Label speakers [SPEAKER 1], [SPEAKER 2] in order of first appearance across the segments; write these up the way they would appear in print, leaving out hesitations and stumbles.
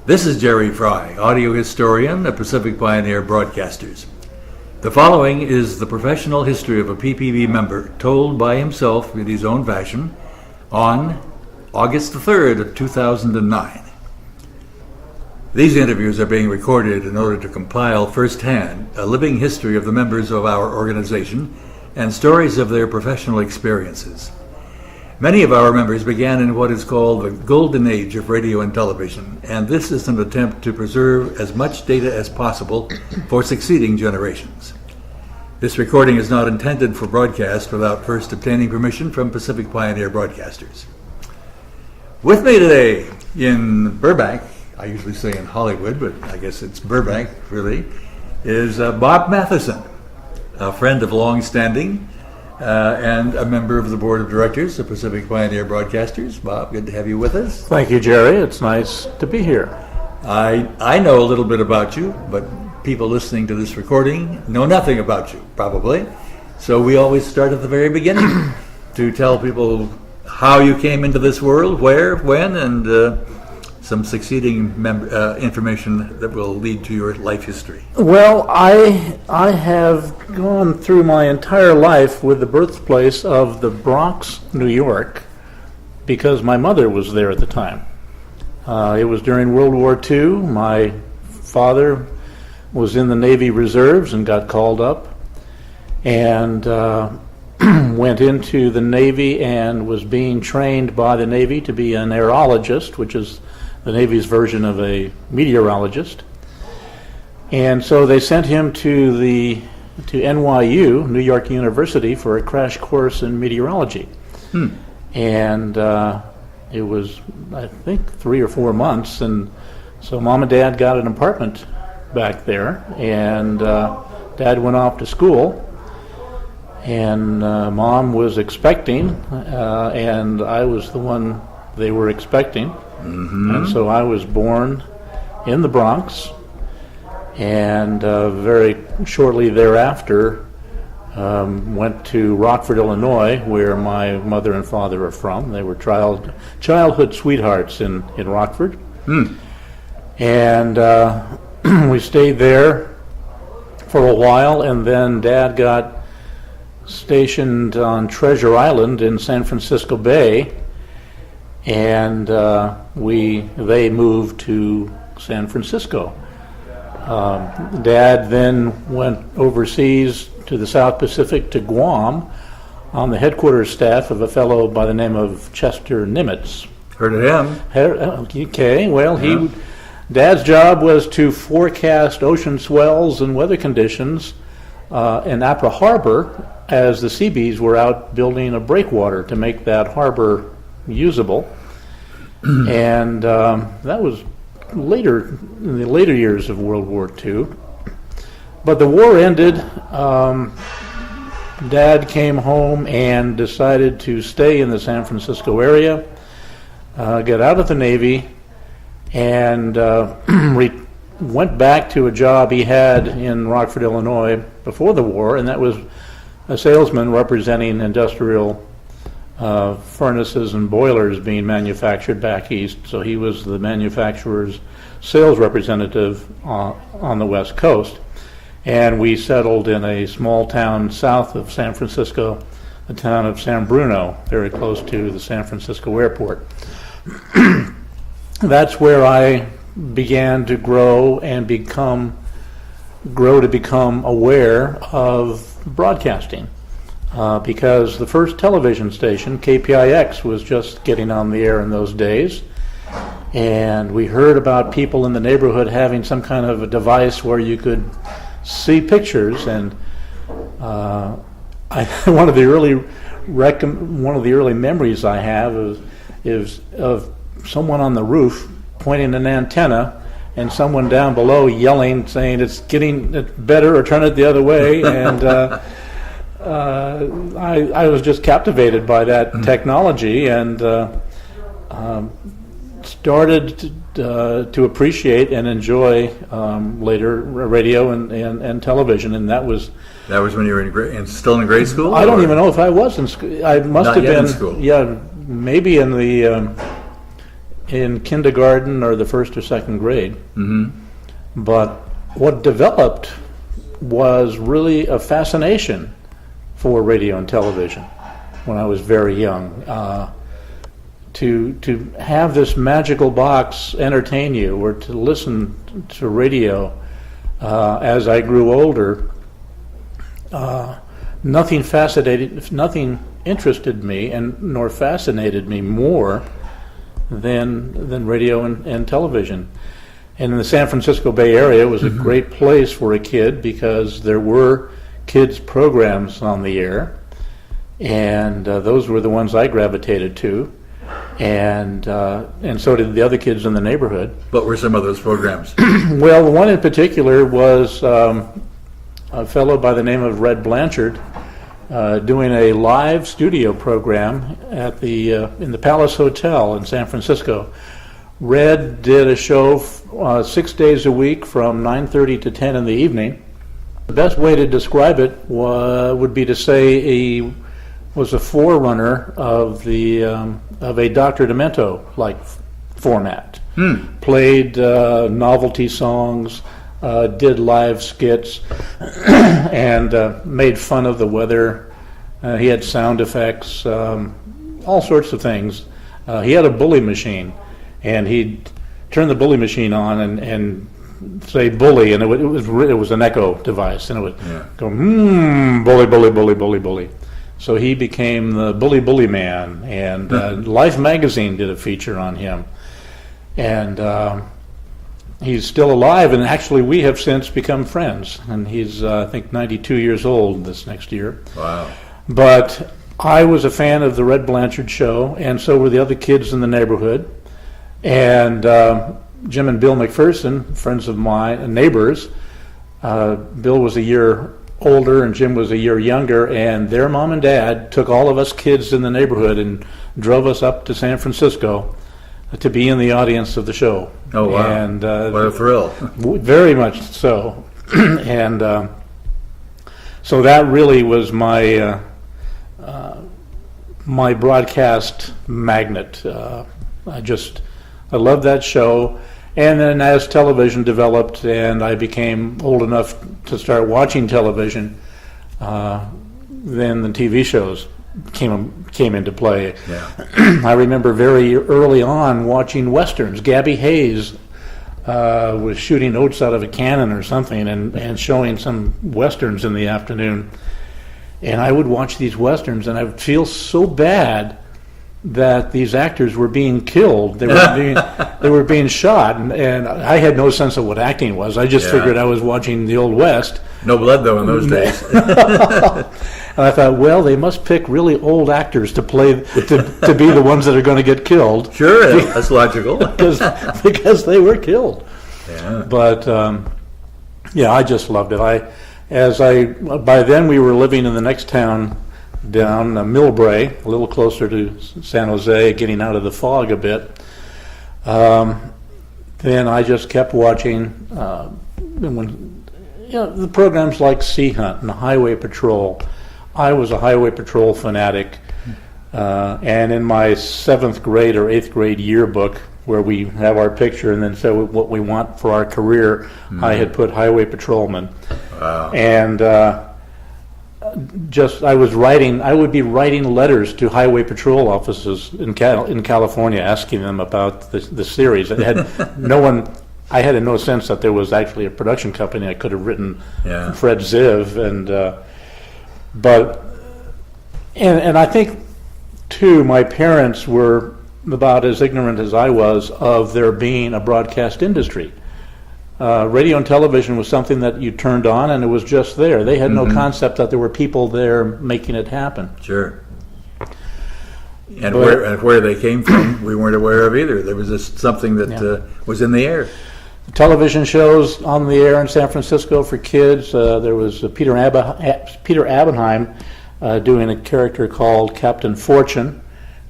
[SPEAKER 1] This is Jerry Fry, audio historian at Pacific Pioneer Broadcasters. The following is the professional history of a PPB member told by himself in his own fashion on August the 3rd of 2009. These interviews are being recorded in order to compile firsthand a living history of the members of our organization and stories of their professional experiences. Many of our members began in what is called the golden age of radio and television, and this is an attempt to preserve as much data as possible for succeeding generations. This recording is not intended for broadcast without first obtaining permission from Pacific Pioneer Broadcasters. With me today in Burbank, I usually say in Hollywood, but I guess it's Burbank, really, is Bob Matheson, a friend of long standing and a member of the board of directors of Pacific Pioneer Broadcasters. Bob, good to have you with us.
[SPEAKER 2] Thank you, Jerry. It's nice to be here.
[SPEAKER 1] I know a little bit about you, but people listening to this recording know nothing about you, probably. So we always start at the very beginning to tell people how you came into this world, where, when, and some succeeding information that will lead to your life history.
[SPEAKER 2] Well, I have gone through my entire life with the birthplace of the Bronx, New York, because my mother was there at the time. It was during World War II. My father was in the Navy Reserves and got called up and went into the Navy and was being trained by the Navy to be an aerologist, which is the Navy's version of a meteorologist. And so they sent him to NYU, New York University, for a crash course in meteorology. And it was, I think, 3 or 4 months. And so Mom and Dad got an apartment back there, and Dad went off to school. And Mom was expecting, and I was the one they were expecting. Mm-hmm. And so I was born in the Bronx, and very shortly thereafter went to Rockford, Illinois, where my mother and father are from. They were childhood sweethearts in Rockford. And we stayed there for a while, and then Dad got stationed on Treasure Island in San Francisco Bay, and they moved to San Francisco. Dad then went overseas to the South Pacific, to Guam, on the headquarters staff of a fellow by the name of Chester Nimitz.
[SPEAKER 1] Heard of him.
[SPEAKER 2] Okay, well, Dad's job was to forecast ocean swells and weather conditions in Apra Harbor as the Seabees were out building a breakwater to make that harbor usable. And that was in the later years of World War II. But the war ended. Dad came home and decided to stay in the San Francisco area, get out of the Navy, and went back to a job he had in Rockford, Illinois before the war, and that was a salesman representing industrial furnaces and boilers being manufactured back east. So he was the manufacturer's sales representative on the West Coast. And we settled in a small town south of San Francisco, the town of San Bruno, very close to the San Francisco airport. That's where I began to grow to become aware of broadcasting. Because the first television station, KPIX, was just getting on the air in those days. And we heard about people in the neighborhood having some kind of a device where you could see pictures. And one of the early memories I have is of someone on the roof pointing an antenna and someone down below yelling, saying it's better or turn it the other way. And I was just captivated by that technology, and started to appreciate and enjoy later radio and television, and that was
[SPEAKER 1] when you were still in grade school?
[SPEAKER 2] I don't even know if I was in school. I must
[SPEAKER 1] Not
[SPEAKER 2] have
[SPEAKER 1] yet
[SPEAKER 2] been
[SPEAKER 1] in school.
[SPEAKER 2] Yeah, maybe in the in kindergarten or the first or second grade.
[SPEAKER 1] Mm-hmm.
[SPEAKER 2] But what developed was really a fascination for radio and television when I was very young. To have this magical box entertain you, or to listen to radio as I grew older, nothing interested me and nor fascinated me more than radio and television. And in the San Francisco Bay Area, it was a great place for a kid because there were kids' programs on the air, and those were the ones I gravitated to, and so did the other kids in the neighborhood.
[SPEAKER 1] What were some of those programs?
[SPEAKER 2] Well, the one in particular was a fellow by the name of Red Blanchard doing a live studio program at in the Palace Hotel in San Francisco. Red did a show 6 days a week from 9:30 to 10 in the evening. The best way to describe it would be to say he was a forerunner of a Dr. Demento-like format. Played novelty songs, did live skits, and made fun of the weather. He had sound effects, all sorts of things. He had a bully machine, and he'd turn the bully machine on and say bully, and it was an echo device, and it would go bully, bully, bully, bully, bully. So he became the bully man, and Life magazine did a feature on him, and he's still alive, and actually we have since become friends, and he's I think 92 years old this next year.
[SPEAKER 1] Wow.
[SPEAKER 2] But I was a fan of the Red Blanchard show, and so were the other kids in the neighborhood. And Jim and Bill McPherson, friends of mine, neighbors. Bill was a year older and Jim was a year younger, and their mom and dad took all of us kids in the neighborhood and drove us up to San Francisco to be in the audience of the show.
[SPEAKER 1] Oh, wow.
[SPEAKER 2] And
[SPEAKER 1] what a thrill.
[SPEAKER 2] Very much so. And so that really was my my broadcast magnet. I loved that show. And then as television developed and I became old enough to start watching television, then the TV shows came into play.
[SPEAKER 1] Yeah.
[SPEAKER 2] I remember very early on watching Westerns. Gabby Hayes was shooting oats out of a cannon or something and showing some Westerns in the afternoon. And I would watch these Westerns and I would feel so bad that these actors were being killed. They were being shot, and I had no sense of what acting was. I just figured I was watching the Old West.
[SPEAKER 1] No blood, though, in those days.
[SPEAKER 2] And I thought, well, they must pick really old actors to play to be the ones that are going to get killed.
[SPEAKER 1] Sure, that's logical.
[SPEAKER 2] because they were killed.
[SPEAKER 1] Yeah.
[SPEAKER 2] But I just loved it. By then we were living in the next town down Millbrae, a little closer to San Jose, getting out of the fog a bit. Then I just kept watching the programs like Sea Hunt and Highway Patrol. I was a Highway Patrol fanatic, and in my 7th grade or 8th grade yearbook, where we have our picture and then say what we want for our career, I had put Highway Patrolman.
[SPEAKER 1] Wow.
[SPEAKER 2] And I would be writing letters to highway patrol offices in California, asking them about the series. I had no sense that there was actually a production company. I could have written Fred Ziv, and I think too my parents were about as ignorant as I was of there being a broadcast industry. Radio and television was something that you turned on and it was just there. They had no concept that there were people there making it happen.
[SPEAKER 1] Sure. And where they came from, we weren't aware of either. There was just something that was in the air.
[SPEAKER 2] Television shows on the air in San Francisco for kids. There was Peter Abenheim doing a character called Captain Fortune,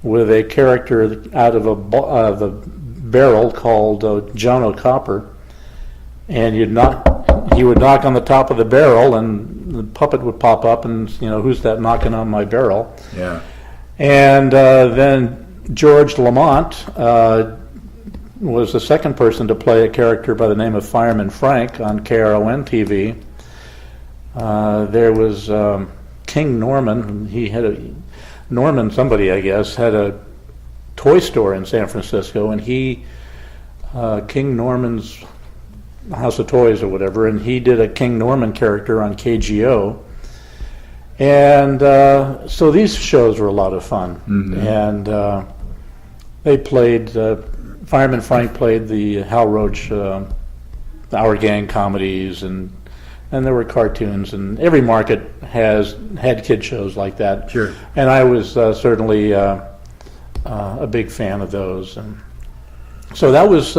[SPEAKER 2] with a character out of the barrel called John O'Copper. And he would knock on the top of the barrel, and the puppet would pop up, and who's that knocking on my barrel?
[SPEAKER 1] Yeah.
[SPEAKER 2] And then George Lamont was the second person to play a character by the name of Fireman Frank on KRON TV. There was King Norman. Norman somebody, I guess, had a toy store in San Francisco, and King Norman's House of Toys or whatever, and he did a King Norman character on KGO. And so these shows were a lot of fun. Mm-hmm. And they played, Fireman Frank played the Hal Roach Our Gang comedies, and there were cartoons, and every market had kid shows like that.
[SPEAKER 1] Sure.
[SPEAKER 2] And I was certainly a big fan of those. And so that was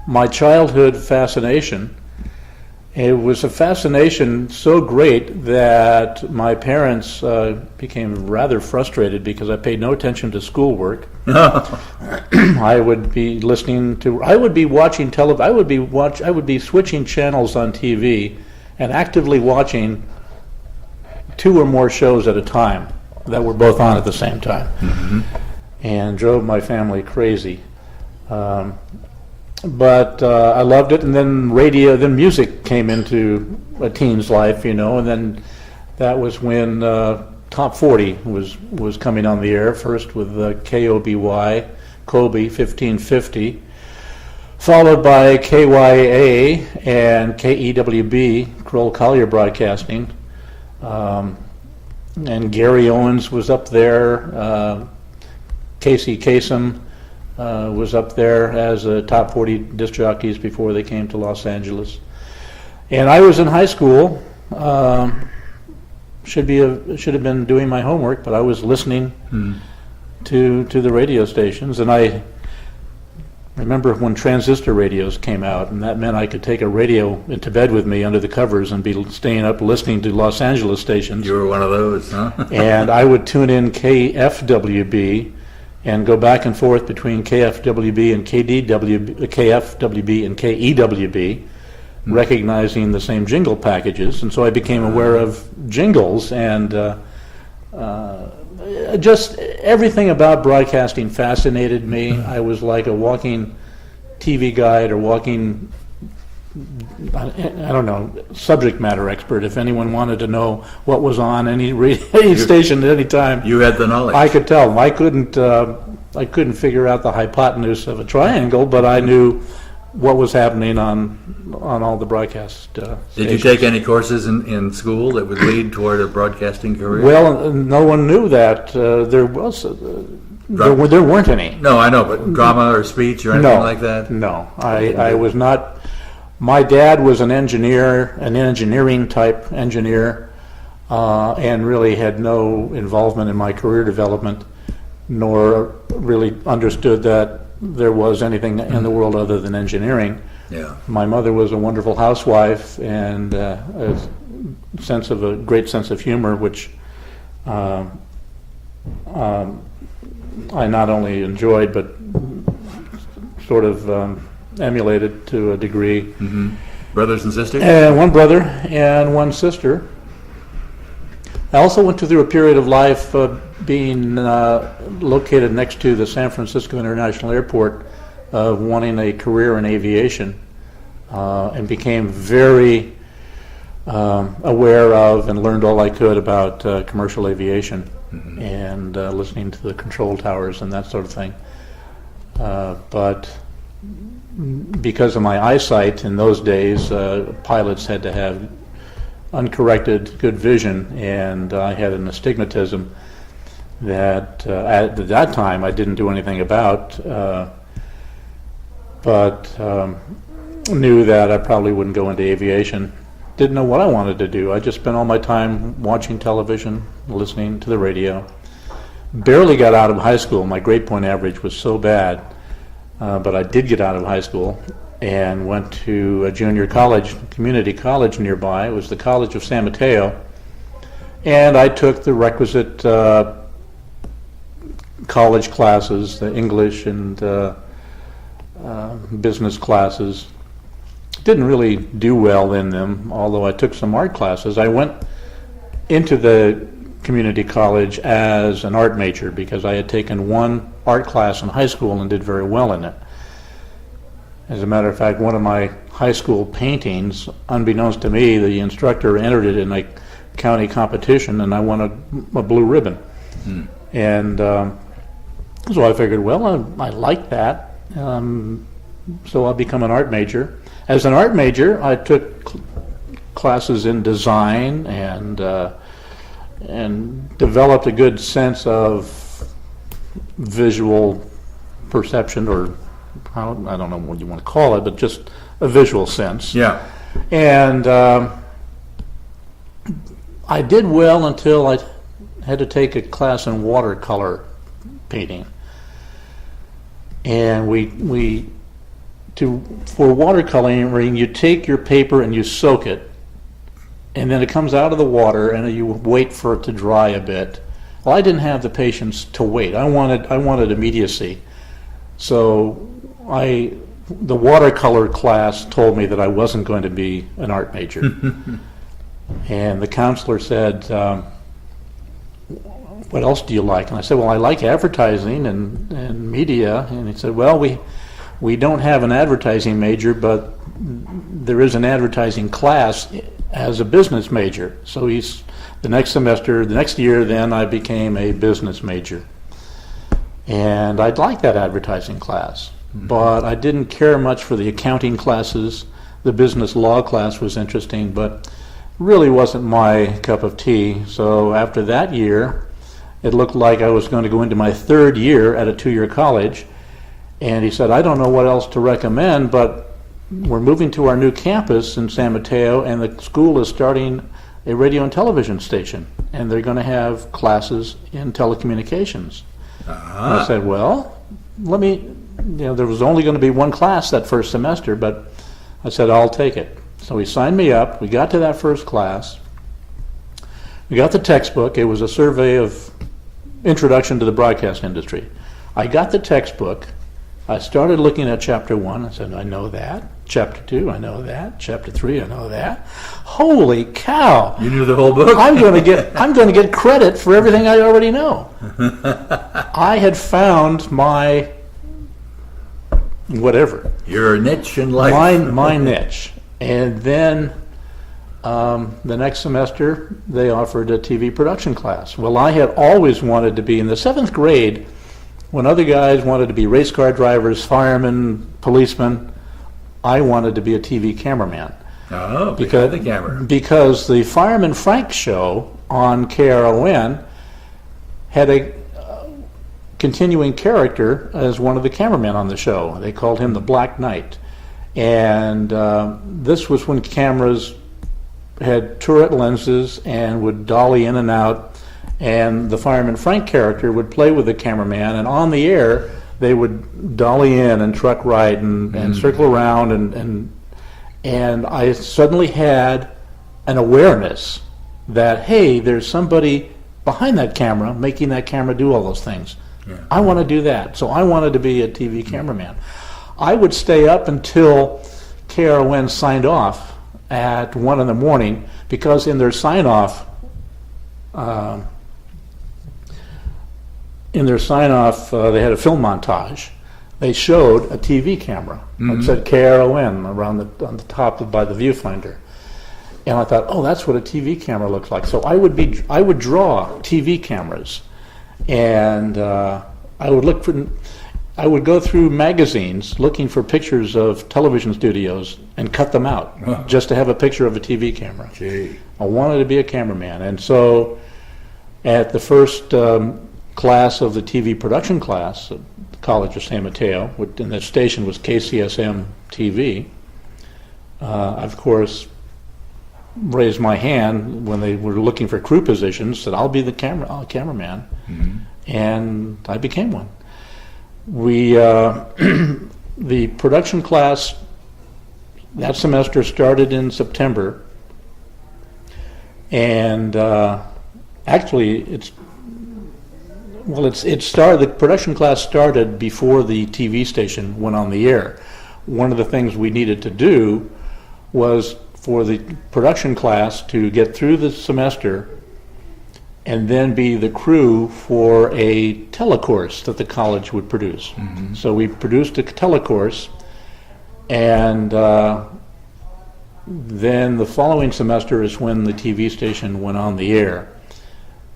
[SPEAKER 2] my childhood fascination. It was a fascination so great that my parents became rather frustrated because I paid no attention to schoolwork. I would be watching I would be switching channels on TV and actively watching 2 or more shows at a time that were both on at the same time. Mm-hmm. And drove my family crazy. But I loved it, and then music came into a teen's life, and then that was when Top 40 was coming on the air, first with KOBY, Kobe 1550, followed by KYA and KEWB, Kroll Collier Broadcasting, and Gary Owens was up there, Casey Kasem was up there as a top 40 disc jockeys before they came to Los Angeles. And I was in high school, should have been doing my homework, but I was listening to the radio stations, and I remember when transistor radios came out, and that meant I could take a radio into bed with me under the covers and be staying up listening to Los Angeles stations.
[SPEAKER 1] You were one of those, huh?
[SPEAKER 2] And I would tune in KFWB and go back and forth between KFWB and KFWB and KEWB, recognizing the same jingle packages. And so I became aware of jingles, and just everything about broadcasting fascinated me. I was like a walking TV guide or walking, I don't know, subject matter expert. If anyone wanted to know what was on any station at any time,
[SPEAKER 1] you had the knowledge.
[SPEAKER 2] I could tell them. I couldn't figure out the hypotenuse of a triangle, but I knew what was happening on all the broadcast
[SPEAKER 1] Did
[SPEAKER 2] stations.
[SPEAKER 1] you take any courses in school that would lead toward a broadcasting career?
[SPEAKER 2] Well, no one knew that. There weren't any.
[SPEAKER 1] No, I know, but drama or speech or anything like that?
[SPEAKER 2] No, I was not. My dad was an engineering type engineer, and really had no involvement in my career development, nor really understood that there was anything in the world other than engineering.
[SPEAKER 1] Yeah.
[SPEAKER 2] My mother was a wonderful housewife and a great sense of humor, which I not only enjoyed but sort of emulated to a degree.
[SPEAKER 1] Mm-hmm. Brothers and sisters?
[SPEAKER 2] And one brother and one sister. I also went through a period of life being located next to the San Francisco International Airport, wanting a career in aviation, and became very aware of and learned all I could about commercial aviation, and listening to the control towers and that sort of thing. But because of my eyesight in those days, pilots had to have uncorrected good vision, and I had an astigmatism that at that time I didn't do anything about, but knew that I probably wouldn't go into aviation. Didn't know what I wanted to do. I just spent all my time watching television, listening to the radio. Barely got out of high school. My grade point average was so bad, but I did get out of high school and went to a junior college, community college nearby. It was the College of San Mateo, and I took the requisite college classes, the English and business classes. Didn't really do well in them, although I took some art classes. I went into the community college as an art major because I had taken one art class in high school and did very well in it. As a matter of fact, one of my high school paintings, unbeknownst to me, the instructor entered it in a county competition, and I won a blue ribbon. And so I figured, well, I like that, so I'll become an art major. As an art major, I took classes in design and developed a good sense of visual perception, or I don't know what you want to call it, but just a visual sense.
[SPEAKER 1] Yeah.
[SPEAKER 2] And I did well until I had to take a class in watercolor painting. And for watercoloring, you take your paper and you soak it, and then it comes out of the water, and you wait for it to dry a bit. Well, I didn't have the patience to wait. I wanted immediacy. So the watercolor class told me that I wasn't going to be an art major. And the counselor said, what else do you like? And I said, well, I like advertising and media. And he said, well, we don't have an advertising major, but there is an advertising class as a business major. So the next year, then I became a business major. And I'd like that advertising class, but I didn't care much for the accounting classes. The business law class was interesting, but really wasn't my cup of tea. So after that year, it looked like I was going to go into my third year at a 2-year college. And he said, I don't know what else to recommend, but we're moving to our new campus in San Mateo, and the school is starting a radio and television station, and they're going to have classes in telecommunications. And I said, well, there was only going to be one class that first semester, but I said, I'll take it. So he signed me up. We got to that first class. We got the textbook. It was a survey of introduction to the broadcast industry. I got the textbook. I started looking at chapter 1. I said, I know that. Chapter 2, I know that. Chapter 3, I know that. Holy cow!
[SPEAKER 1] You knew the whole book?
[SPEAKER 2] I'm going to get credit for everything I already know. I had found my whatever.
[SPEAKER 1] Your niche in life.
[SPEAKER 2] My niche. And then the next semester, they offered a TV production class. Well, I had always wanted to be in the 7th grade. When other guys wanted to be race car drivers, firemen, policemen, I wanted to be a TV cameraman.
[SPEAKER 1] Oh, because the camera.
[SPEAKER 2] Because the Fireman Frank show on KRON had a continuing character as one of the cameramen on the show. They called him the Black Knight. And this was when cameras had turret lenses and would dolly in and out, and the Fireman Frank character would play with the cameraman, and on the air they would dolly in and truck right and circle around, and I suddenly had an awareness that, hey, there's somebody behind that camera making that camera do all those things. Yeah. I want to do that. So I wanted to be a TV cameraman. I would stay up until KRON signed off at 1 in the morning, because in their sign-off, they had a film montage. They showed a TV camera that said KRON on the top by the viewfinder, and I thought, oh, that's what a TV camera looks like. So I would draw TV cameras, and I would go through magazines looking for pictures of television studios and cut them out just to have a picture of a TV camera.
[SPEAKER 1] Gee.
[SPEAKER 2] I wanted to be a cameraman, and so at the first class of the TV production class at the College of San Mateo, and the station was KCSM TV, I, of course, raised my hand when they were looking for crew positions, said, I'll be the cameraman, and I became one. We, the production class that semester started in September, and actually the production class started before the TV station went on the air. One of the things we needed to do was for the production class to get through the semester and then be the crew for a telecourse that the college would produce. So we produced a telecourse, And then the following semester is when the TV station went on the air.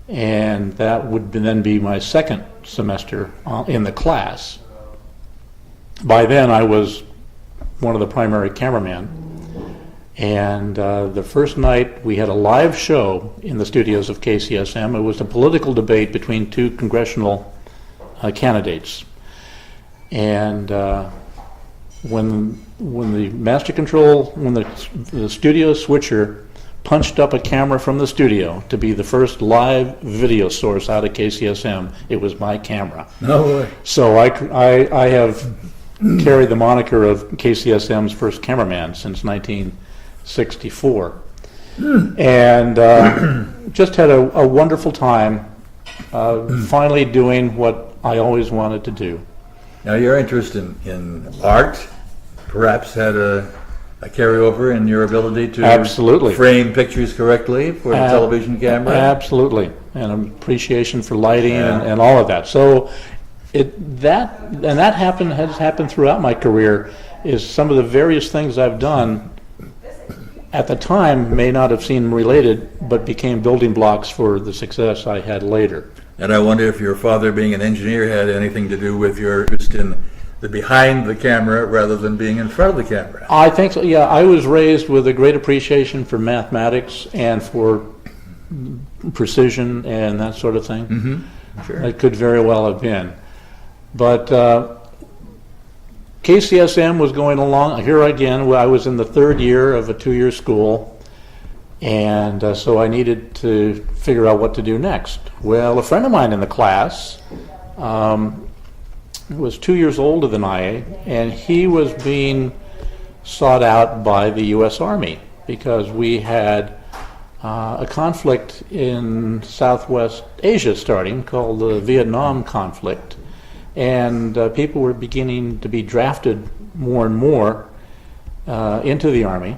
[SPEAKER 2] And that would then be my second semester in the class. By then I was one of the primary cameramen. And the first night we had a live show in the studios of KCSM. It was a political debate between two congressional candidates. And when the master control, when the studio switcher punched up a camera from the studio to be the first live video source out of KCSM, it was my camera.
[SPEAKER 1] No way.
[SPEAKER 2] So I have carried the moniker of KCSM's first cameraman since 1964. And just had a wonderful time finally doing what I always wanted to do.
[SPEAKER 1] Now, your interest in art perhaps had a carryover in your ability to
[SPEAKER 2] Absolutely.
[SPEAKER 1] frame pictures correctly for the television camera?
[SPEAKER 2] Absolutely. And appreciation for lighting and all of that. So that has happened throughout my career, is some of the various things I've done at the time may not have seemed related, but became building blocks for the success I had later.
[SPEAKER 1] And I wonder if your father, being an engineer, had anything to do with your interest in the behind the camera rather than being in front of the camera.
[SPEAKER 2] I think so, yeah. I was raised with a great appreciation for mathematics and for precision and that sort of thing.
[SPEAKER 1] Mm-hmm. Sure.
[SPEAKER 2] It could very well have been. But KCSM was going along. Here again, I was in the third year of a 2-year school, and so I needed to figure out what to do next. Well, a friend of mine in the class was 2 years older than I, and he was being sought out by the U.S. Army because we had a conflict in Southwest Asia starting called the Vietnam conflict, and people were beginning to be drafted more and more into the Army.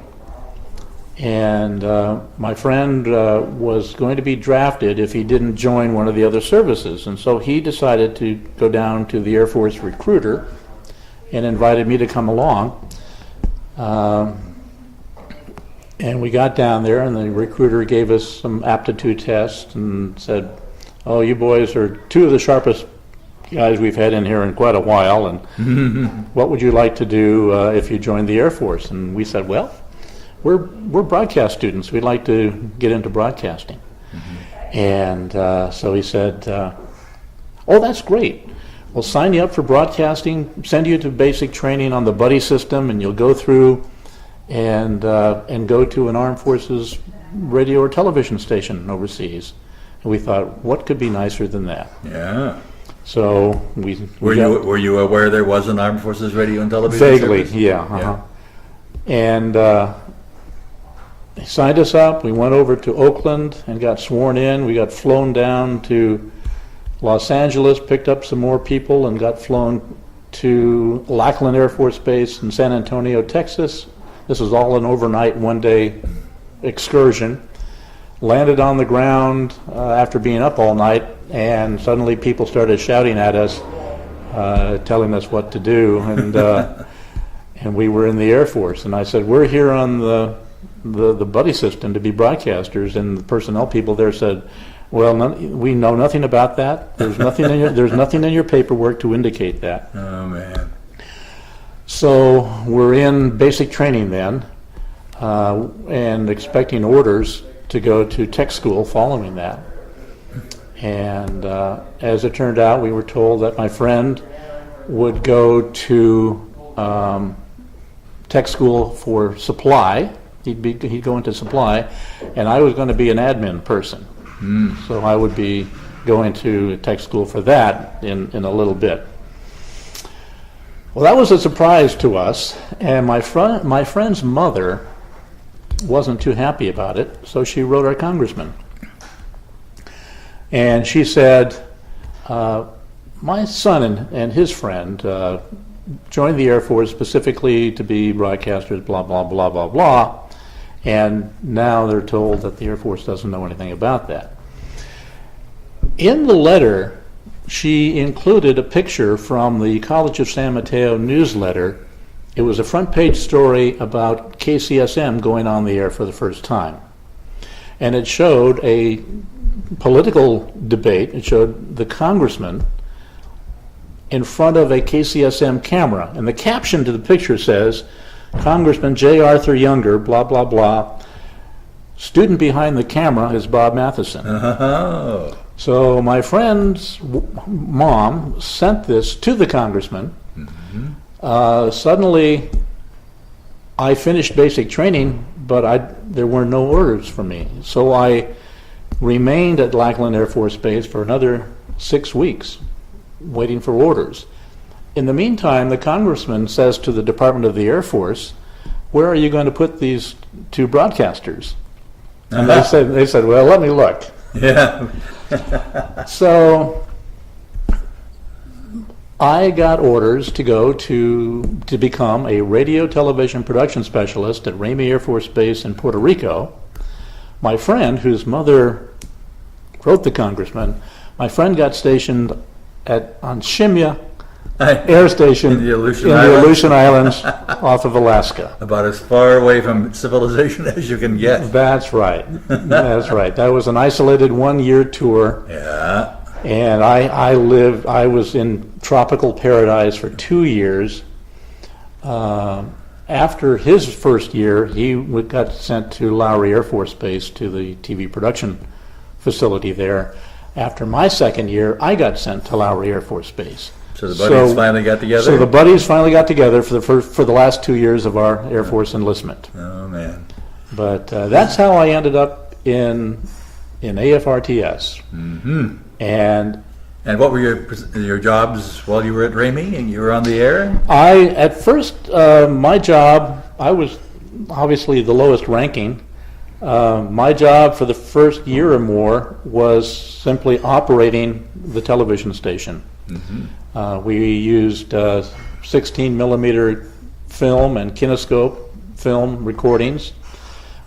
[SPEAKER 2] And my friend was going to be drafted if he didn't join one of the other services. And so he decided to go down to the Air Force recruiter and invited me to come along. And we got down there, and the recruiter gave us some aptitude tests and said, "Oh, you boys are two of the sharpest guys we've had in here in quite a while, and what would you like to do if you joined the Air Force?" And we said, "Well, we're broadcast students. We'd like to get into broadcasting." And so he said, "Oh, that's great. We'll sign you up for broadcasting, send you to basic training on the buddy system, and you'll go through and go to an Armed Forces radio or television station overseas." And we thought, what could be nicer than that?
[SPEAKER 1] Yeah.
[SPEAKER 2] So
[SPEAKER 1] were you aware there was an Armed Forces radio and television
[SPEAKER 2] vaguely,
[SPEAKER 1] service?
[SPEAKER 2] yeah. And they signed us up. We went over to Oakland and got sworn in. We got flown down to Los Angeles, picked up some more people, and got flown to Lackland Air Force Base in San Antonio, Texas. This was all an overnight, one-day excursion. Landed on the ground after being up all night, and suddenly people started shouting at us, telling us what to do, and we were in the Air Force. And I said, "We're here on the buddy system to be broadcasters," and the personnel people there said, "Well, we know nothing about that. There's nothing in your paperwork to indicate that."
[SPEAKER 1] Oh man!
[SPEAKER 2] So we're in basic training then, and expecting orders to go to tech school following that. And as it turned out, we were told that my friend would go to tech school for supply. He'd go into supply, and I was going to be an admin person. So I would be going to tech school for that in a little bit. Well, that was a surprise to us, and my friend's mother wasn't too happy about it, so she wrote our congressman. And she said, "My son and his friend joined the Air Force specifically to be broadcasters, blah, blah, blah, blah, blah, and now they're told that the Air Force doesn't know anything about that." In the letter, she included a picture from the College of San Mateo newsletter It was a front page story about KCSM going on the air for the first time. And it showed a political debate. It showed the congressman in front of a KCSM camera. And the caption to the picture says, Congressman J. Arthur Younger, blah, blah, blah. Student behind the camera is Bob Matheson.
[SPEAKER 1] Oh.
[SPEAKER 2] So my friend's mom sent this to the congressman. Suddenly, I finished basic training, but there were no orders for me. So I remained at Lackland Air Force Base for another 6 weeks, waiting for orders. In the meantime, the congressman says to the Department of the Air Force, "Where are you going to put these two broadcasters?" And they said, "Well, let me look."
[SPEAKER 1] Yeah.
[SPEAKER 2] So I got orders to go to become a radio television production specialist at Ramey Air Force Base in Puerto Rico. My friend, whose mother wrote the congressman, my friend got stationed on Shimya Air Station
[SPEAKER 1] In the Aleutian
[SPEAKER 2] Islands off of Alaska.
[SPEAKER 1] About as far away from civilization as you can get.
[SPEAKER 2] That's right. That's right. That was an isolated 1-year tour.
[SPEAKER 1] Yeah.
[SPEAKER 2] And I was in tropical paradise for 2 years. After his first year, he got sent to Lowry Air Force Base to the TV production facility there. After my second year, I got sent to Lowry Air Force Base.
[SPEAKER 1] So the buddies finally got together?
[SPEAKER 2] So the buddies finally got together for the last 2 years of our Air Force enlistment.
[SPEAKER 1] Oh, man.
[SPEAKER 2] But that's how I ended up in AFRTS.
[SPEAKER 1] Mm-hmm.
[SPEAKER 2] And
[SPEAKER 1] what were your jobs while you were at Ramey and you were on the air?
[SPEAKER 2] at first, my job, I was obviously the lowest ranking. My job for the first year or more was simply operating the television station. Mm-hmm. We used 16 millimeter film and kinescope film recordings.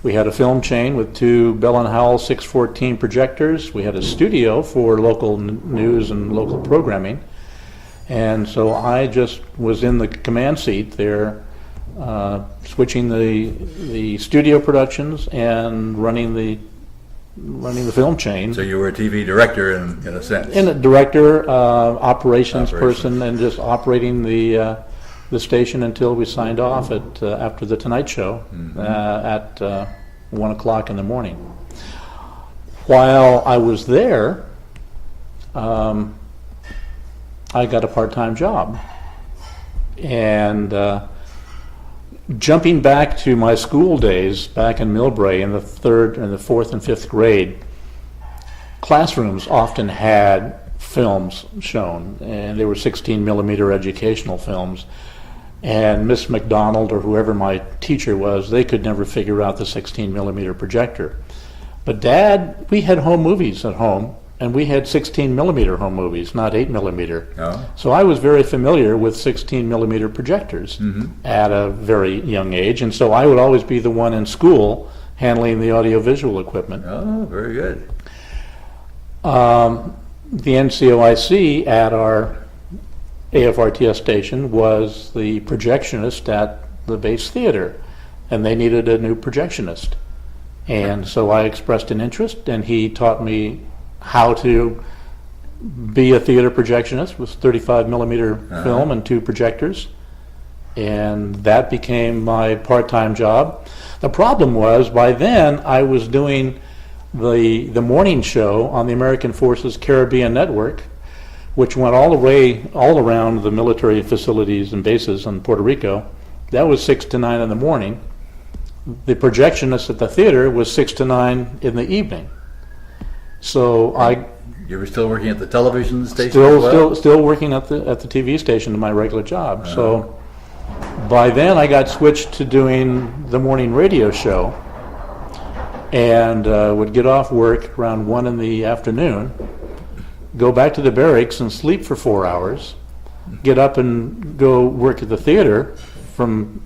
[SPEAKER 2] We had a film chain with 2 Bell & Howell 614 projectors. We had a studio for local news and local programming. And so I just was in the command seat there, switching the studio productions and running the film chain.
[SPEAKER 1] So you were a TV director in a sense.
[SPEAKER 2] In a director, operations person, and just operating the station until we signed off after the Tonight Show at 1 o'clock in the morning. While I was there, I got a part-time job, and jumping back to my school days back in Millbrae in the 4th and 5th grade, classrooms often had films shown, and they were 16 millimeter educational films. And Miss McDonald or whoever my teacher was, they could never figure out the 16 millimeter projector. But Dad, we had home movies at home, and we had 16 millimeter home movies, not 8 millimeter.
[SPEAKER 1] Oh.
[SPEAKER 2] So I was very familiar with 16 millimeter projectors at a very young age, and so I would always be the one in school handling the audiovisual equipment.
[SPEAKER 1] Oh, very good.
[SPEAKER 2] The NCOIC at our AFRTS station was the projectionist at the base theater, and they needed a new projectionist. And so I expressed an interest, and he taught me how to be a theater projectionist with 35 millimeter film and 2 projectors. And that became my part-time job. The problem was, by then I was doing the morning show on the American Forces Caribbean Network, which went all around the military facilities and bases in Puerto Rico. That was 6 to 9 in the morning. The projectionist at the theater was 6 to 9 in the evening. So
[SPEAKER 1] You were still working at the television station as well?
[SPEAKER 2] still working at the TV station in my regular job. So by then I got switched to doing the morning radio show, and would get off work around 1 in the afternoon, go back to the barracks and sleep for 4 hours, get up and go work at the theater from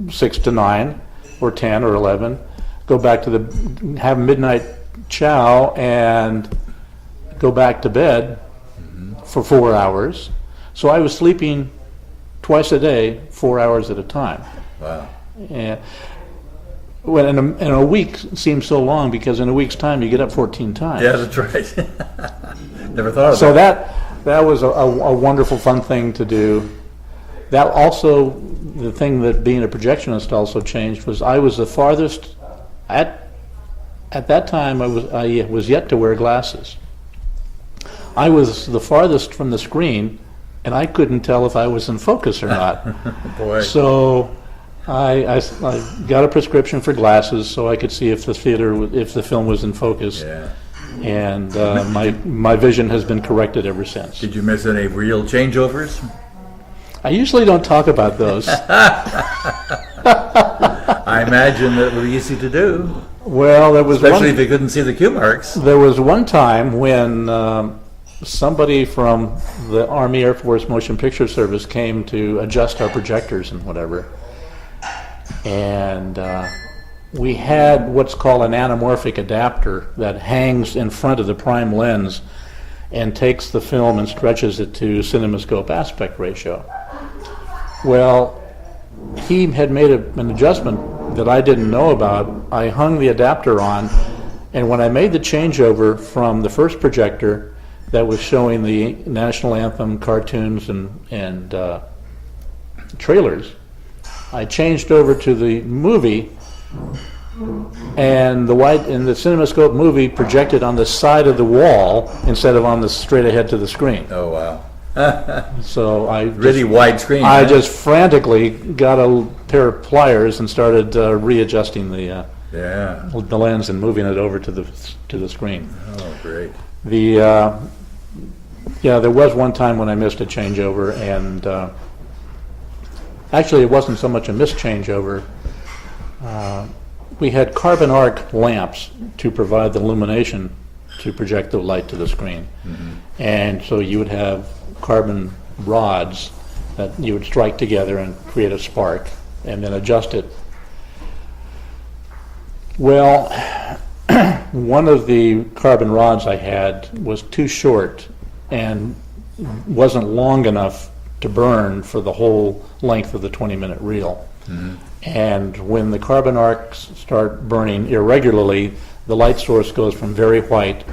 [SPEAKER 2] 6 to 9 or 10 or 11, go back to have midnight chow and go back to bed for 4 hours. So I was sleeping twice a day, 4 hours at a time.
[SPEAKER 1] Wow.
[SPEAKER 2] And well, and a week seems so long because in a week's time you get up 14 times.
[SPEAKER 1] Yeah, that's right. Never thought of
[SPEAKER 2] So
[SPEAKER 1] that.
[SPEAKER 2] that was a wonderful, fun thing to do. That also, the thing that being a projectionist also changed was I was the farthest at that time. I was yet to wear glasses. I was the farthest from the screen, and I couldn't tell if I was in focus or not.
[SPEAKER 1] Boy.
[SPEAKER 2] So I got a prescription for glasses so I could see if the film was in focus.
[SPEAKER 1] Yeah.
[SPEAKER 2] And my vision has been corrected ever since.
[SPEAKER 1] Did you miss any real changeovers?
[SPEAKER 2] I usually don't talk about those.
[SPEAKER 1] I imagine that would be easy to do,
[SPEAKER 2] Well,
[SPEAKER 1] especially if you couldn't see the cue marks.
[SPEAKER 2] there was one time when somebody from the Army Air Force Motion Picture Service came to adjust our projectors and whatever. And we had what's called an anamorphic adapter that hangs in front of the prime lens and takes the film and stretches it to cinemascope aspect ratio. Well, he had made an adjustment that I didn't know about. I hung the adapter on, and when I made the changeover from the first projector that was showing the national anthem, cartoons, and trailers, I changed over to the movie, and the CinemaScope movie projected on the side of the wall instead of on the straight ahead to the screen.
[SPEAKER 1] Oh, wow.
[SPEAKER 2] So
[SPEAKER 1] Really wide screen.
[SPEAKER 2] I
[SPEAKER 1] huh?
[SPEAKER 2] just frantically got a pair of pliers and started readjusting the lens and moving it over to the screen.
[SPEAKER 1] Oh, great.
[SPEAKER 2] There was one time when I missed a changeover, and actually it wasn't so much a missed changeover. We had carbon arc lamps to provide the illumination to project the light to the screen.
[SPEAKER 1] Mm-hmm.
[SPEAKER 2] And so you would have carbon rods that you would strike together and create a spark and then adjust it. Well, one of the carbon rods I had was too short and wasn't long enough to burn for the whole length of the 20-minute reel.
[SPEAKER 1] Mm-hmm.
[SPEAKER 2] And when the carbon arcs start burning irregularly, the light source goes from very white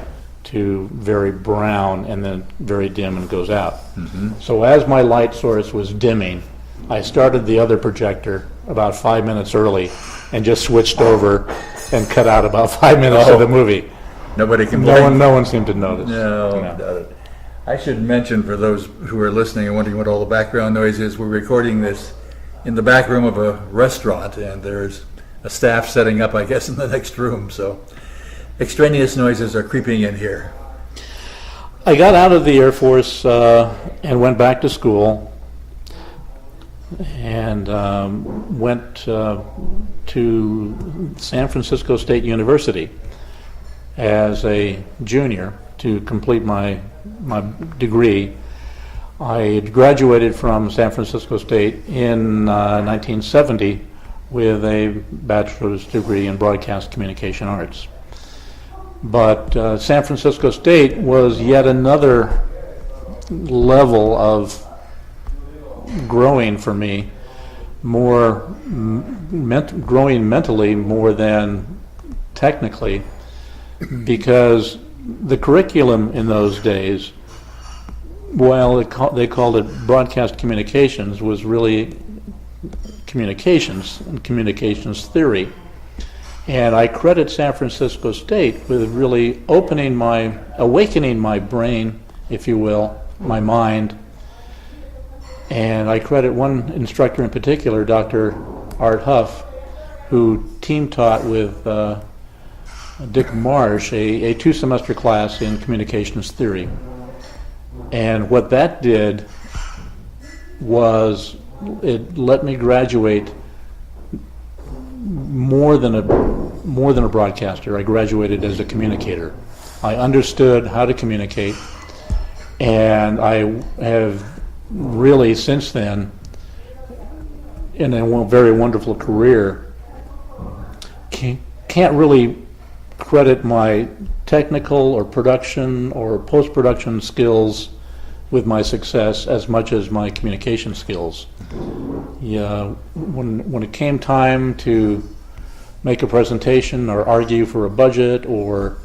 [SPEAKER 2] to very brown and then very dim and goes out.
[SPEAKER 1] Mm-hmm.
[SPEAKER 2] So as my light source was dimming, I started the other projector about 5 minutes early and just switched over and cut out about 5 minutes of the movie.
[SPEAKER 1] Nobody complained?
[SPEAKER 2] No one seemed to notice.
[SPEAKER 1] No, doubt it. I should mention for those who are listening and wondering what all the background noise is, we're recording this in the back room of a restaurant, and there's a staff setting up, I guess, in the next room, so extraneous noises are creeping in here.
[SPEAKER 2] I got out of the Air Force and went back to school and went to San Francisco State University as a junior to complete my degree. I had graduated from San Francisco State in 1970 with a bachelor's degree in broadcast communication arts. But San Francisco State was yet another level of growing for me, growing mentally more than technically, because the curriculum in those days, while they called it broadcast communications, was really communications and communications theory. And I credit San Francisco State with really awakening my brain, if you will, my mind. And I credit one instructor in particular, Dr. Art Huff, who team taught with Dick Marsh a 2-semester class in communications theory. And what that did was it let me graduate more than a broadcaster. I graduated as a communicator. I understood how to communicate, and I have really since then, in a very wonderful career, can't really credit my technical or production or post-production skills with my success as much as my communication skills. Yeah, when it came time to make a presentation or argue for a budget or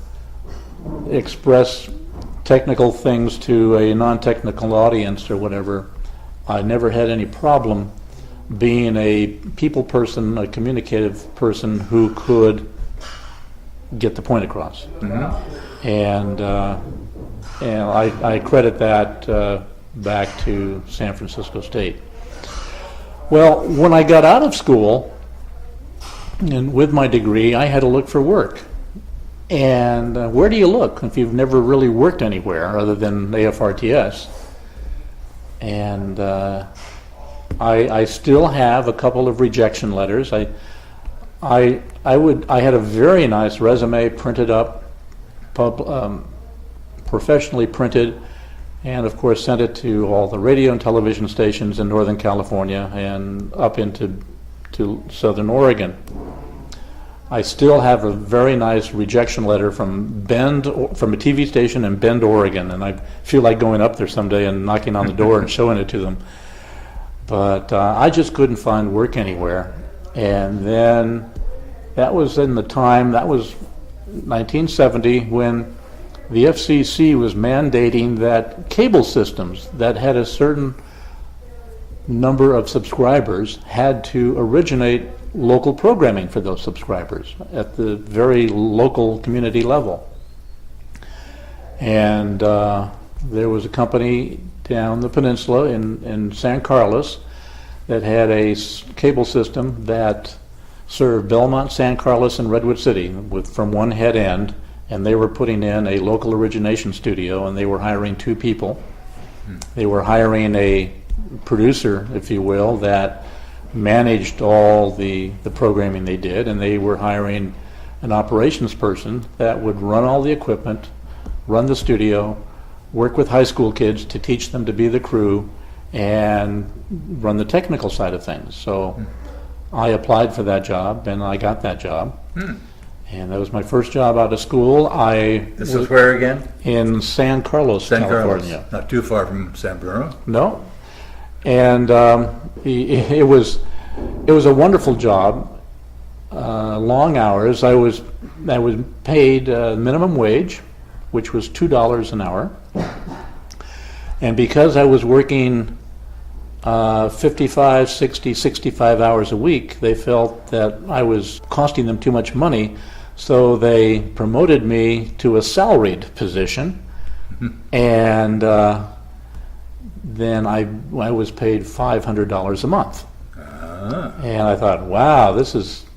[SPEAKER 2] express technical things to a non-technical audience or whatever, I never had any problem being a people person, a communicative person who could get the point across. Mm-hmm. And I credit that back to San Francisco State. Well, when I got out of school, and with my degree, I had to look for work. And where do you look if you've never really worked anywhere other than AFRTS? And I still have a couple of rejection letters. I had a very nice resume printed up, professionally printed, and of course sent it to all the radio and television stations in Northern California and up into Southern Oregon. I still have a very nice rejection letter from a TV station in Bend, Oregon, and I feel like going up there someday and knocking on the door and showing it to them. But I just couldn't find work anywhere. And then that was in the time, that was 1970, when the FCC was mandating that cable systems that had a certain number of subscribers had to originate local programming for those subscribers at the very local community level. And there was a company down the peninsula in San Carlos that had a cable system that served Belmont, San Carlos, and Redwood City from one head end, and they were putting in a local origination studio, and they were hiring 2 people. They were hiring a producer, if you will, that managed all the programming they did, and they were hiring an operations person that would run all the equipment, run the studio, work with high school kids to teach them to be the crew, and run the technical side of things. So I applied for that job, and I got that job. And that was my first job out of school.
[SPEAKER 1] This was where again?
[SPEAKER 2] In San Carlos, California.
[SPEAKER 1] Carlos. Not too far from San Bruno.
[SPEAKER 2] No. And it was a wonderful job, long hours. I was paid minimum wage, which was $2 an hour. And because I was working 55, 60, 65 hours a week, they felt that I was costing them too much money, so they promoted me to a salaried position. And then I was paid $500 a month. And I thought, wow,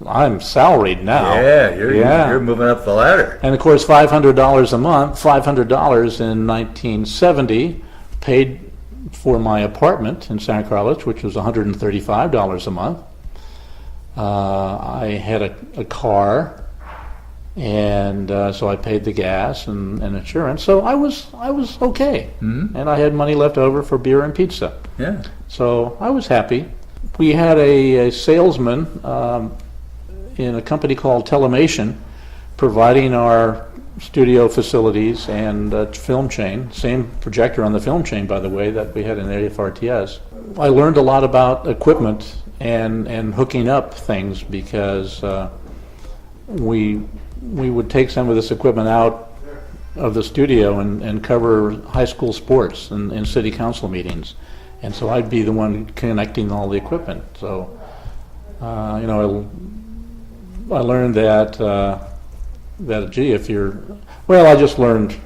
[SPEAKER 2] I'm salaried now.
[SPEAKER 1] Yeah, you're moving up the ladder.
[SPEAKER 2] And of course, $500 a month, $500 in 1970 paid for my apartment in San Carlos, which was $135 a month. I had a car, and so I paid the gas and insurance. So I was okay, and I had money left over for beer and pizza.
[SPEAKER 1] Yeah.
[SPEAKER 2] So I was happy. We had a salesman in a company called Telemation providing our studio facilities and film chain. Same projector on the film chain, by the way, that we had in AFRTS. I learned a lot about equipment and hooking up things because we would take some of this equipment out of the studio and cover high school sports and city council meetings. And so I'd be the one connecting all the equipment. So, I learned that gee, I just learned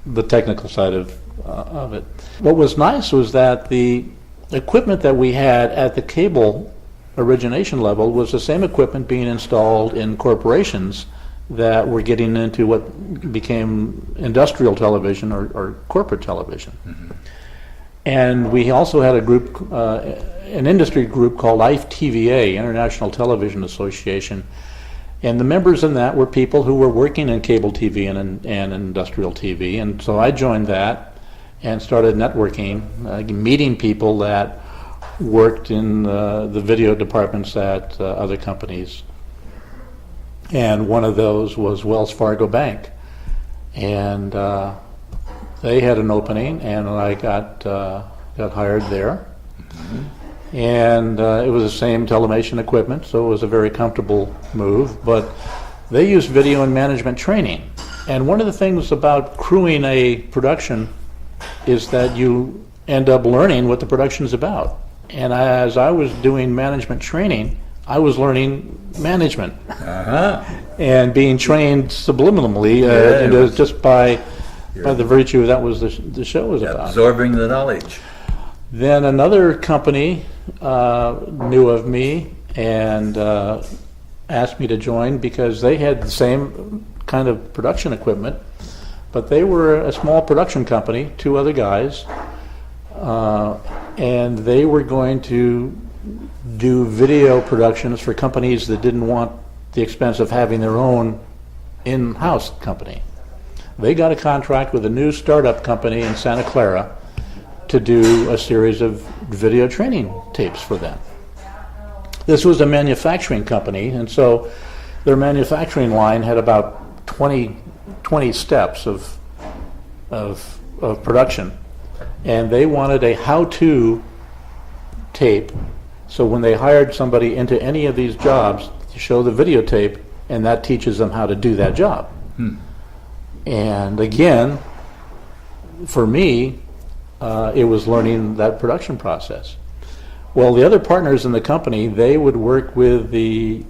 [SPEAKER 2] the technical side of it. What was nice was that the equipment that we had at the cable origination level was the same equipment being installed in corporations that were getting into what became industrial television or corporate television. And we also had a group, an industry group called ITVA, International Television Association, and the members in that were people who were working in cable TV and industrial TV, and so I joined that and started networking, meeting people that worked in the video departments at other companies. And one of those was Wells Fargo Bank. And They had an opening, and I got hired there. And it was the same telemation equipment, so it was a very comfortable move. But they used video and management training. And one of the things about crewing a production is that you end up learning what the production's about. And as I was doing management training, I was learning management and being trained subliminally just by the virtue that was the show was about.
[SPEAKER 1] Absorbing the knowledge.
[SPEAKER 2] Then another company knew of me and asked me to join because they had the same kind of production equipment, but they were a small production company, 2 other guys, and they were going to do video productions for companies that didn't want the expense of having their own in-house company. They got a contract with a new startup company in Santa Clara to do a series of video training tapes for them. This was a manufacturing company, and so their manufacturing line had about 20 steps of production, and they wanted a how-to tape, so when they hired somebody into any of these jobs, to show the videotape, and that teaches them how to do that job. And again, for me, it was learning that production process. Well, the other partners in the company, they would work with the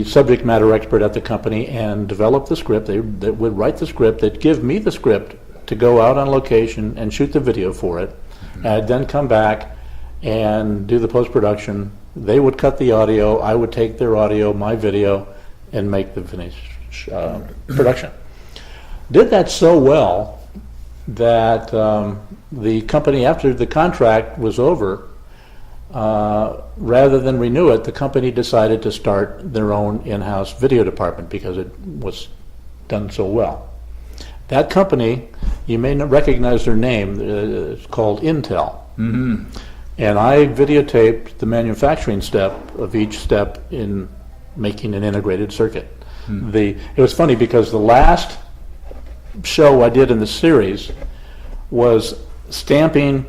[SPEAKER 2] subject matter expert at the company and develop the script. They would write the script. They'd give me the script to go out on location and shoot the video for it. I'd then come back and do the post-production. They would cut the audio. I would take their audio, my video, and make the finished production. Did that so well that the company, after the contract was over, rather than renew it, the company decided to start their own in-house video department because it was done so well. That company, you may not recognize their name, it's called Intel. And I videotaped the manufacturing step of each step in making an integrated circuit. It was funny because the last show I did in the series was stamping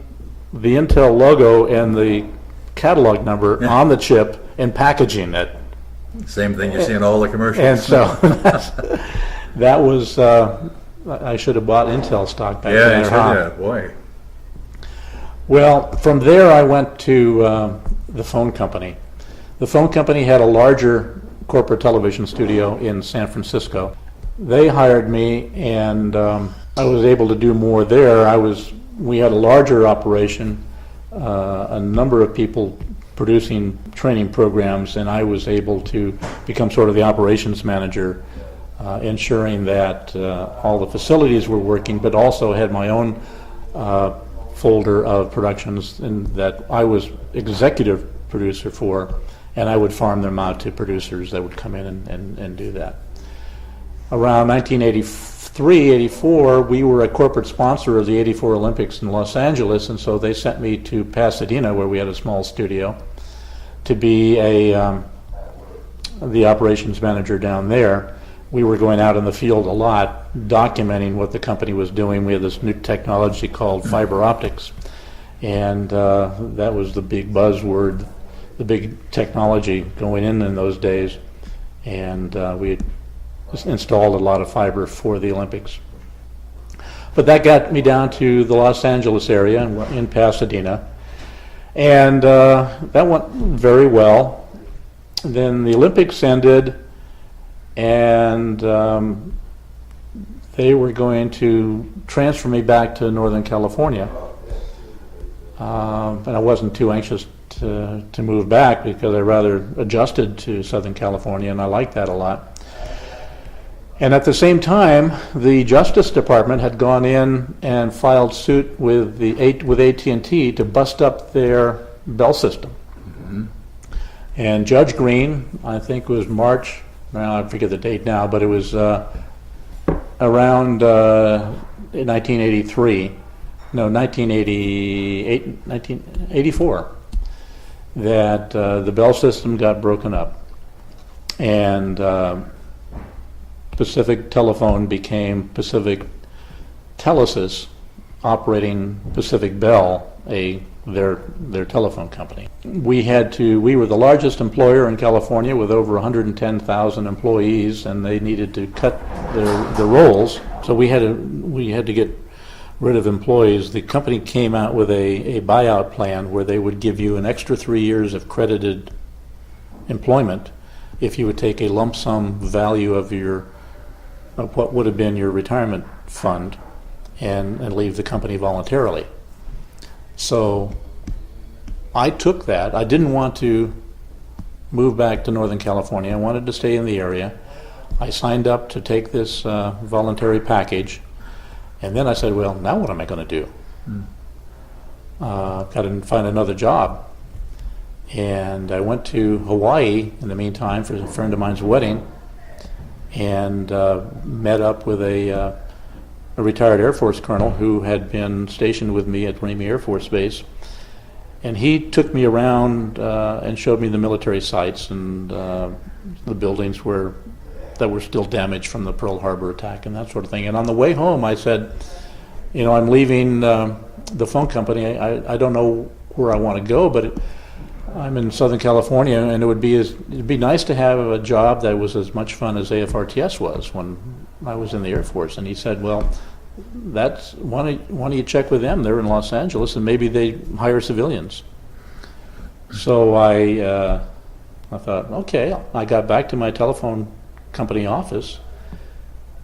[SPEAKER 2] the Intel logo and the catalog number on the chip and packaging it.
[SPEAKER 1] Same thing you see in all the commercials.
[SPEAKER 2] And so that was, I should have bought Intel stock back then.
[SPEAKER 1] Yeah, boy.
[SPEAKER 2] Well, from there I went to the phone company. The phone company had a larger corporate television studio in San Francisco. They hired me, and I was able to do more there. We had a larger operation, a number of people producing training programs, and I was able to become sort of the operations manager, ensuring that all the facilities were working, but also had my own folder of productions and that I was executive producer for, and I would farm them out to producers that would come in and do that. Around 1983, 84, we were a corporate sponsor of the 84 Olympics in Los Angeles, and so they sent me to Pasadena, where we had a small studio, to be the operations manager down there. We were going out in the field a lot, documenting what the company was doing. We had this new technology called fiber optics, and that was the big buzzword, the big technology going in those days, and we had installed a lot of fiber for the Olympics. But that got me down to the Los Angeles area in Pasadena, and that went very well. Then the Olympics ended, and they were going to transfer me back to Northern California, and I wasn't too anxious to move back because I rather adjusted to Southern California, and I liked that a lot. And at the same time, the Justice Department had gone in and filed suit with AT&T to bust up their Bell system. And Judge Green, I think it was March, well, I forget the date now, but it was around 1984, that the Bell system got broken up. And Pacific Telephone became Pacific Telesis operating Pacific Bell, their telephone company. We were the largest employer in California with over 110,000 employees, and they needed to cut their rolls, so we had to get rid of employees. The company came out with a buyout plan where they would give you an extra 3 years of credited employment if you would take a lump sum value of what would have been your retirement fund and leave the company voluntarily. So I took that. I didn't want to move back to Northern California. I wanted to stay in the area. I signed up to take this voluntary package, and then I said, well, now what am I going to do? Got to find another job. And I went to Hawaii in the meantime for a friend of mine's wedding, and met up with a retired Air Force colonel who had been stationed with me at Ramey Air Force Base. And he took me around and showed me the military sites and the buildings that were still damaged from the Pearl Harbor attack and that sort of thing. And on the way home, I said, I'm leaving the phone company. I don't know where I want to go, but I'm in Southern California, and it'd be nice to have a job that was as much fun as AFRTS was when I was in the Air Force. And he said, well, why don't you check with them? They're in Los Angeles, and maybe they hire civilians. So I thought, okay. I got back to my telephone company office,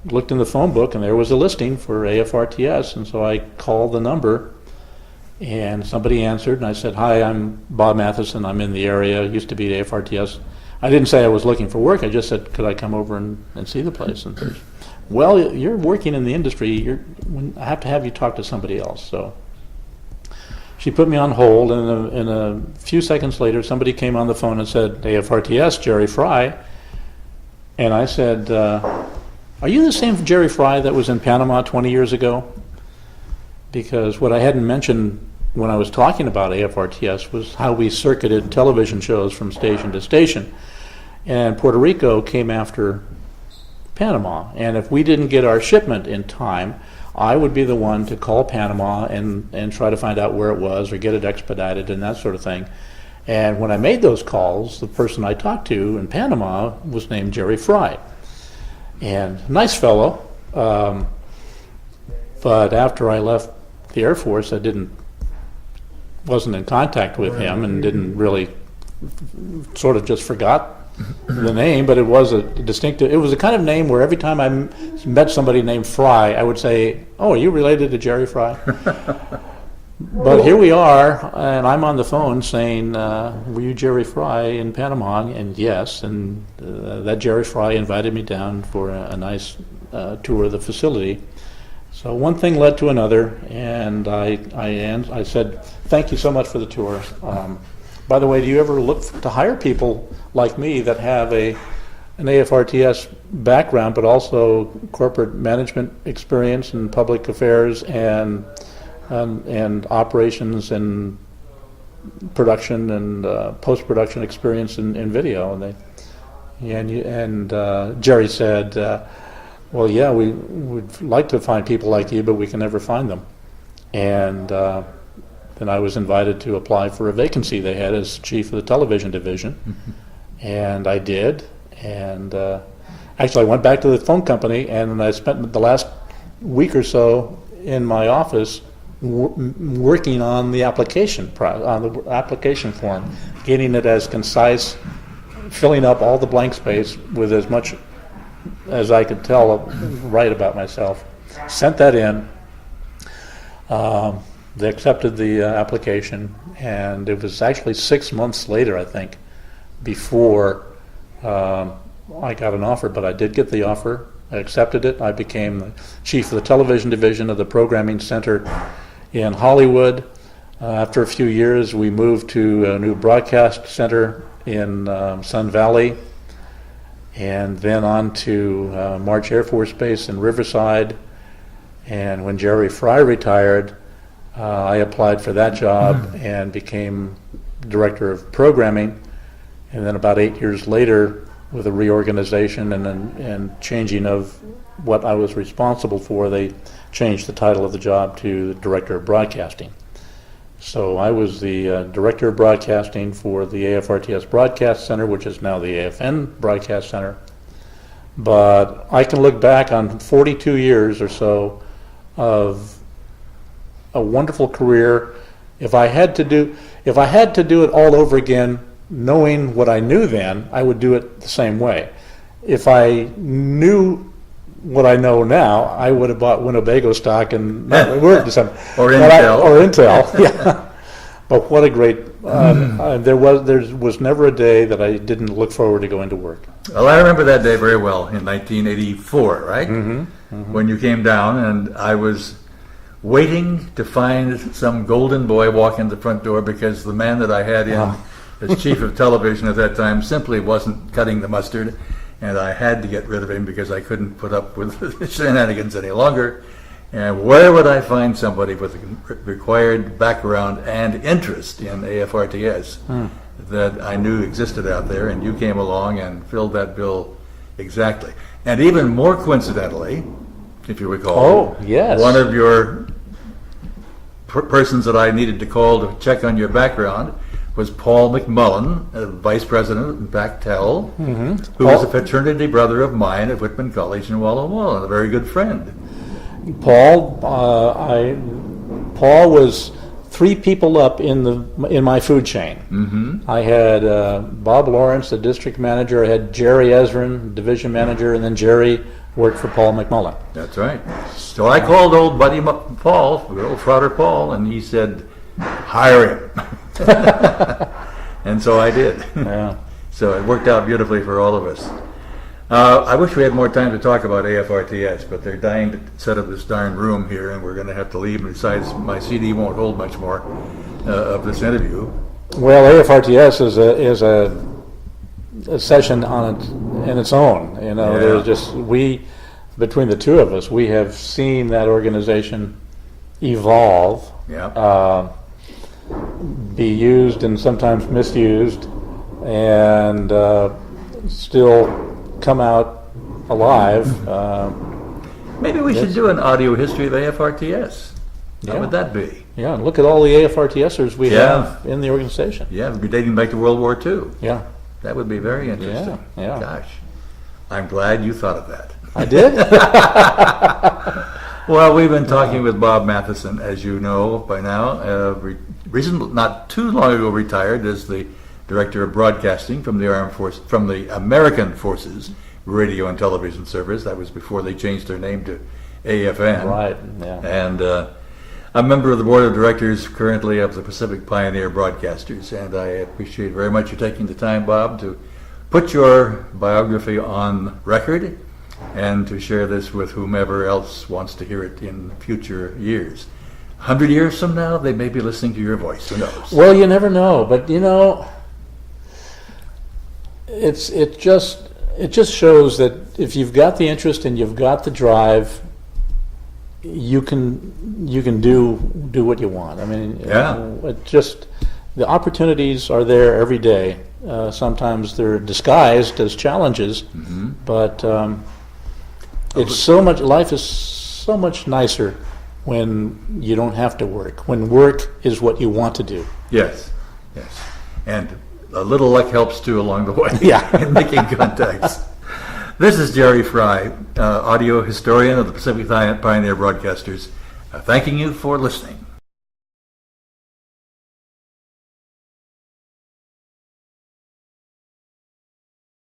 [SPEAKER 2] looked in the phone book, and there was a listing for AFRTS, and so I called the number, and somebody answered, and I said, hi, I'm Bob Matheson. I'm in the area. Used to be at AFRTS. I didn't say I was looking for work. I just said, could I come over and see the place? And well, you're working in the industry. I have to have you talk to somebody else. So she put me on hold, and in a few seconds later, somebody came on the phone and said, AFRTS, Jerry Fry. And I said, are you the same Jerry Fry that was in Panama 20 years ago? Because what I hadn't mentioned when I was talking about AFRTS was how we circuited television shows from station to station. And Puerto Rico came after Panama. And if we didn't get our shipment in time, I would be the one to call Panama and try to find out where it was or get it expedited and that sort of thing. And when I made those calls, the person I talked to in Panama was named Jerry Fry. And nice fellow, but after I left the Air Force, I wasn't in contact with him and didn't really, sort of just forgot the name, but it was a distinctive, it was a kind of name where every time I met somebody named Fry, I would say, oh, are you related to Jerry Fry? But here we are, and I'm on the phone saying, were you Jerry Fry in Panama? And yes, and that Jerry Fry invited me down for a nice tour of the facility. So one thing led to another, and I said, thank you so much for the tour. By the way, do you ever look to hire people like me that have an AFRTS background, but also corporate management experience in public affairs and operations and production and post-production experience in video? And Jerry said, well, yeah, we would like to find people like you, but we can never find them. And then I was invited to apply for a vacancy they had as chief of the television division. And I did. And actually, I went back to the phone company, and I spent the last week or so in my office working on the application form, getting it as concise, filling up all the blank space with as much as I could tell right about myself. Sent that in. They accepted the application, and it was actually 6 months later, I think, before I got an offer. But I did get the offer. I accepted it. I became the chief of the television division of the programming center in Hollywood. After a few years, we moved to a new broadcast center in Sun Valley, and then on to March Air Force Base in Riverside. And when Jerry Fry retired, I applied for that job and became director of programming. And then about 8 years later, with a reorganization and changing of what I was responsible for, they changed the title of the job to the Director of Broadcasting. So I was the Director of Broadcasting for the AFRTS Broadcast Center, which is now the AFN Broadcast Center. But I can look back on 42 years or so of a wonderful career. If I had to do it all over again, knowing what I knew then, I would do it the same way. If I knew what I know now, I would have bought Winnebago stock and
[SPEAKER 1] or Intel.
[SPEAKER 2] Yeah. But what a great! There was never a day that I didn't look forward to going to work.
[SPEAKER 1] Well, I remember that day very well in 1984, right? When you came down, and I was waiting to find some golden boy walk in the front door because the man that I had in as chief of television at that time simply wasn't cutting the mustard, and I had to get rid of him because I couldn't put up with the shenanigans any longer. And where would I find somebody with the required background and interest in AFRTS that I knew existed out there? And you came along and filled that bill exactly. And even more coincidentally, if you recall, one of your persons that I needed to call to check on your background was Paul McMullen, Vice President of Bechtel, who was a fraternity brother of mine at Whitman College in Walla Walla, and a very good friend.
[SPEAKER 2] Paul was 3 people up in my food chain. I had Bob Lawrence, the district manager. I had Jerry Ezrin, division manager, and then Jerry worked for Paul McMullen.
[SPEAKER 1] That's right. So I called old buddy Paul, old Frauder Paul, and he said, "Hire him." And so I did.
[SPEAKER 2] Yeah.
[SPEAKER 1] So it worked out beautifully for all of us. I wish we had more time to talk about AFRTS, but they're dying to set up this darn room here, and we're going to have to leave. Besides, my CD won't hold much more of this interview.
[SPEAKER 2] Well, AFRTS is a session in its own. You know, there's just between the two of us, we have seen that organization evolve, be used and sometimes misused, and still come out alive.
[SPEAKER 1] Maybe we should do an audio history of AFRTS. How would that be?
[SPEAKER 2] Yeah, look at all the AFRTSers we have in the organization.
[SPEAKER 1] Yeah, it'd be dating back to World War II.
[SPEAKER 2] Yeah.
[SPEAKER 1] That would be very interesting.
[SPEAKER 2] Yeah.
[SPEAKER 1] Gosh, I'm glad you thought of that.
[SPEAKER 2] I did?
[SPEAKER 1] Well, we've been talking with Bob Matheson, as you know by now. Not too long ago retired as the Director of Broadcasting from the American Forces Radio and Television Service. That was before they changed their name to AFN.
[SPEAKER 2] Right, yeah.
[SPEAKER 1] And a member of the Board of Directors currently of the Pacific Pioneer Broadcasters. And I appreciate very much you taking the time, Bob, to put your biography on record and to share this with whomever else wants to hear it in future years. 100 years from now, they may be listening to your voice. Who knows?
[SPEAKER 2] Well, you never know, but you know, it just shows that if you've got the interest and you've got the drive, you can do what you want. I mean, it just, the opportunities are there every day. Sometimes they're disguised as challenges, but it's so much. Life is so much nicer when you don't have to work. When work is what you want to do.
[SPEAKER 1] Yes, and a little luck helps too along the way. In making contacts. This is Jerry Fry, audio historian of the Pacific Pioneer Broadcasters, thanking you for listening.